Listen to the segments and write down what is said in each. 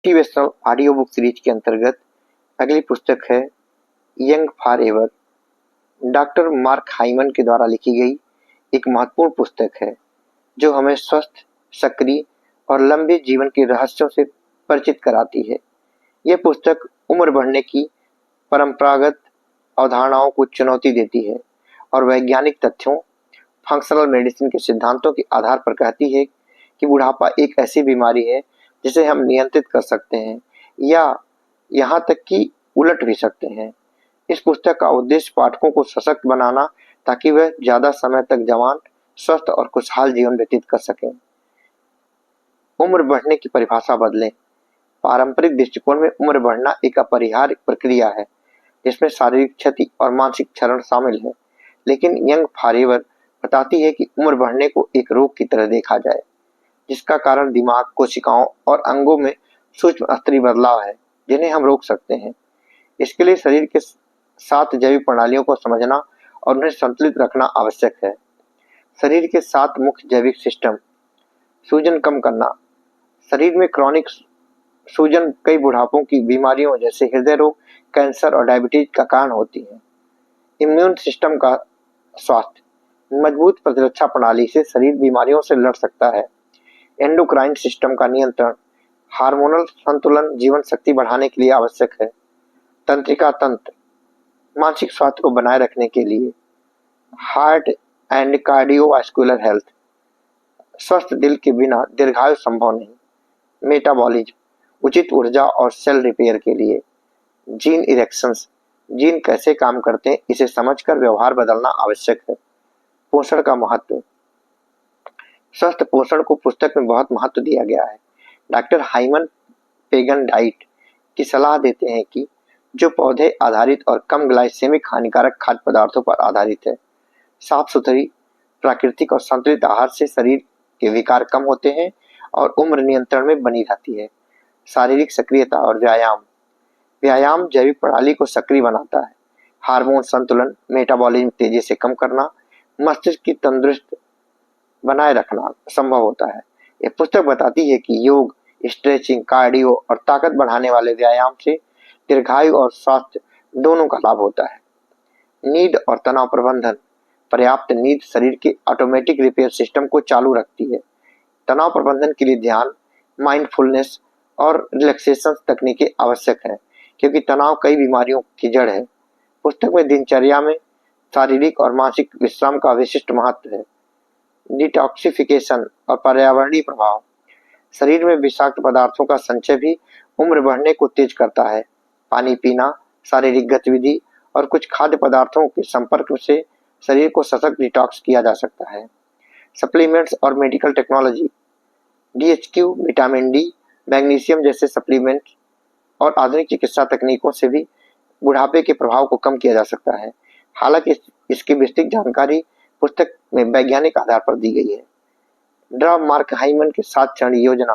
Motivational audio book series के अंतर्गत अगली पुस्तक है young for ever. Doctor Mark Hyman के द्वारा लिखी गई एक महत्वपूर्ण पुस्तक है जो हमें स्वस्थ, सक्रिय और लंबे जीवन के रहस्यों से परिचित कराती है। यह पुस्तक उम्र बढ़ने की परंपरागत अवधारणाओं को चुनौती देती है और वैज्ञानिक तथ्यों, फंक्शनल मेडिसिन के सिद्धांतों के आधार पर कहती है कि बुढ़ापा एक ऐसी बीमारी है जिसे हम नियंत्रित कर सकते हैं या यहाँ तक कि उलट भी सकते हैं। इस पुस्तक का उद्देश्य पाठकों को सशक्त बनाना ताकि वह ज्यादा समय तक जवान, स्वस्थ और खुशहाल जीवन व्यतीत कर सकें। उम्र बढ़ने की परिभाषा बदलें। पारंपरिक दृष्टिकोण में उम्र बढ़ना एक अपरिहार्य प्रक्रिया है जिसमें शारीरिक क्षति और मानसिक क्षरण शामिल है, लेकिन यंग फॉरएवर बताती है कि उम्र बढ़ने को एक रोग की तरह देखा जाए जिसका कारण दिमाग, कोशिकाओं और अंगों में सूक्ष्म स्तरीय बदलाव है जिन्हें हम रोक सकते हैं। इसके लिए शरीर के 7 जैविक प्रणालियों को समझना और उन्हें संतुलित रखना आवश्यक है। शरीर के 7 मुख्य जैविक सिस्टम। सूजन कम करना। शरीर में क्रॉनिक सूजन कई बुढ़ापों की बीमारियों जैसे हृदय रोग, कैंसर और डायबिटीज का कारण होती है। इम्यून सिस्टम का स्वास्थ्य। मजबूत प्रतिरक्षा प्रणाली से शरीर बीमारियों से लड़ सकता है। एंडोक्राइन सिस्टम का नियंत्रण। हार्मोनल संतुलन जीवन शक्ति बढ़ाने के लिए आवश्यक है। तंत्रिका तंत्र मानसिक स्वास्थ्य को बनाए रखने के लिए। हार्ट एंड कार्डियोवास्कुलर हेल्थ स्वस्थ दिल के बिना दीर्घायु संभव नहीं। मेटाबॉलिज्म उचित ऊर्जा और सेल रिपेयर के लिए। जीन इरेक्शंस जीन कैसे काम करते हैं इसे समझकर व्यवहार बदलना आवश्यक है। पोषण का महत्व। स्वस्थ पोषण को पुस्तक में बहुत महत्व दिया गया है। डॉक्टर हाइमन पेगन डाइट की सलाह देते हैं कि जो पौधे आधारित और कम ग्लाइसेमिक हानिकारक खाद्य पदार्थों पर आधारित है। साफ सुथरी, प्राकृतिक और संतुलित आहार से शरीर के विकार कम होते हैं और उम्र नियंत्रण में बनी रहती है। शारीरिक सक्रियता और व्यायाम। व्यायाम जैविक प्रणाली को सक्रिय बनाता है। हार्मोन संतुलन, मेटाबॉलिज्म तेजी से कम करना, मस्तिष्क की तंदुरुस्त बनाए रखना संभव होता है। यह पुस्तक बताती है कि योग, स्ट्रेचिंग, कार्डियो और ताकत बढ़ाने वाले व्यायाम से दीर्घायु और स्वास्थ्य दोनों का लाभ होता है। नींद और तनाव प्रबंधन। पर्याप्त नींद शरीर के ऑटोमेटिक रिपेयर सिस्टम को चालू रखती है। तनाव प्रबंधन के लिए ध्यान, माइंडफुलनेस और रिलैक्सेशन तकनीकें आवश्यक हैं क्योंकि तनाव कई बीमारियों की जड़ है। पुस्तक में दिनचर्या में शारीरिक और मानसिक विश्राम का विशिष्ट महत्व है। डिटॉक्सिफिकेशन और पर्यावरणीय प्रभाव। शरीर में विषाक्त पदार्थों का संचय भी उम्र बढ़ने को तेज करता है। पानी पीना, शारीरिक गतिविधि और कुछ खाद्य पदार्थों के संपर्क से शरीर को सशक्त डिटॉक्स किया जा सकता है। सप्लीमेंट्स और medical technology. DHQ, vitamin D, magnesium जैसे सप्लीमेंट और आधुनिक चिकित्सा तकनीकों से भी बुढ़ापे के प्रभाव को कम किया जा सकता है। हालांकि इसकी विस्तृत जानकारी पुस्तक में वैज्ञानिक आधार पर दी गई है। डॉ मार्क हाइमन के 7 चरण योजना।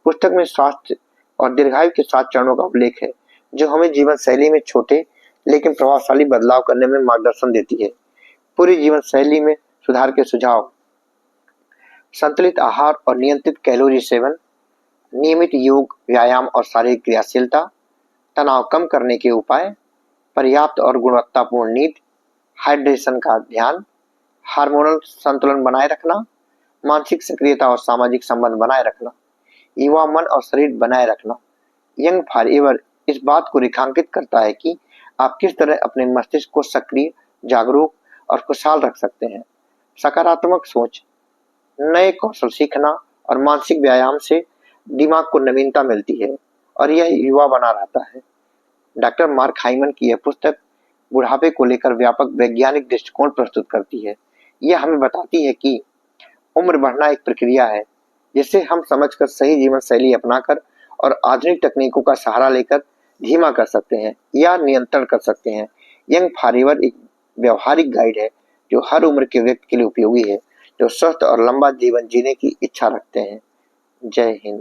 पुस्तक में स्वास्थ्य और दीर्घायु के 7 चरणों का उल्लेख है जो हमें जीवन शैली में छोटे लेकिन प्रभावशाली बदलाव करने में मार्गदर्शन देती है। पूरी जीवन शैली में सुधार के सुझाव। संतुलित आहार और नियंत्रित कैलोरी सेवन, नियमित योग, व्यायाम और शारीरिक क्रियाशीलता, तनाव कम करने के उपाय, पर्याप्त और गुणवत्तापूर्ण नींद, हाइड्रेशन का ध्यान, हार्मोनल संतुलन बनाए रखना, मानसिक सक्रियता और सामाजिक संबंध बनाए रखना, युवा मन और शरीर बनाए रखना। यंग फॉरएवर इस बात को रेखांकित करता है कि आप किस तरह अपने मस्तिष्क को सक्रिय, जागरूक और खुशहाल रख सकते हैं। सकारात्मक सोच, नए कौशल सीखना और मानसिक व्यायाम से दिमाग को नवीनता मिलती है और यह युवा बना रहता है। डॉक्टर मार्क हाइमन की यह पुस्तक बुढ़ापे को लेकर व्यापक वैज्ञानिक दृष्टिकोण प्रस्तुत करती है। यह हमें बताती है कि उम्र बढ़ना एक प्रक्रिया है जिसे हम समझकर सही जीवन शैली अपनाकर और आधुनिक तकनीकों का सहारा लेकर धीमा कर सकते हैं या नियंत्रण कर सकते हैं। यंग फॉरएवर एक व्यवहारिक गाइड है जो हर उम्र के व्यक्ति के लिए उपयोगी है जो स्वस्थ और लंबा जीवन जीने की इच्छा रखते हैं। जय हिंद।